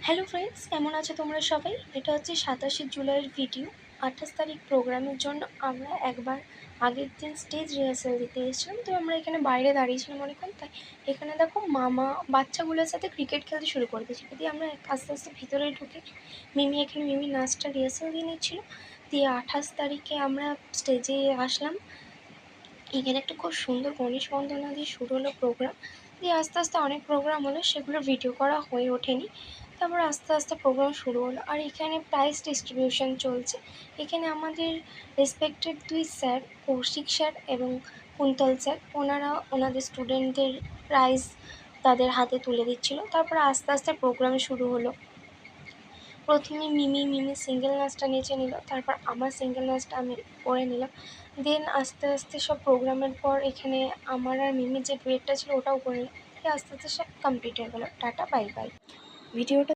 Hello friends, কেমন আছো তোমরা সবাই? এটা হচ্ছে 27শে জুলাইয়ের ভিডিও। 28 তারিখ প্রোগ্রামের জন্য আমরা একবার আগের দিন স্টেজ রিহার্সাল দিতে এসেছিলাম। তো আমরা এখানে বাইরে দাঁড়িয়েছিলাম অনেকক্ষণ। তাই এখানে দেখো মামা বাচ্চাগুলোর সাথে ক্রিকেট খেলতে শুরু করে দিয়েছিল। দিয়ে আমরা আস্তে আস্তে ভিতরে ঢুকে মিমি নাচটা রিহার্সাল দিয়ে নিচ্ছিল। দিয়ে 28 তারিখে আমরা স্টেজে আসলাম। এখানে একটা খুব সুন্দর গণেশ বন্দনা দিয়ে শুরু হলো প্রোগ্রাম। দিয়ে আস্তে আস্তে অনেক প্রোগ্রাম হলো, সেগুলো ভিডিও করা হয়ে ওঠেনি। তারপর আস্তে আস্তে প্রোগ্রাম শুরু হলো, আর এখানে প্রাইজ ডিস্ট্রিবিউশন চলছে। এখানে আমাদের রেসপেক্টেড দুই স্যার, কৌশিক স্যার এবং কুন্তল স্যার, ওনারা ওনাদের স্টুডেন্টদের প্রাইজ তাদের হাতে তুলে দিচ্ছিল। তারপর আস্তে আস্তে প্রোগ্রাম শুরু হলো। প্রথমে মিমি সিঙ্গেল নাচটা নেচে নিল, তারপর আমার সিঙ্গেল নাচটা আমি করে নিলাম। দেন আস্তে আস্তে সব প্রোগ্রামের পর এখানে আমার আর মিমির যে ডুয়েটটা ছিল ওটাও করে নিলাম। দিয়ে আস্তে আস্তে সব কমপ্লিট হয়ে গেলো। Tata, bye bye. ভিডিওটা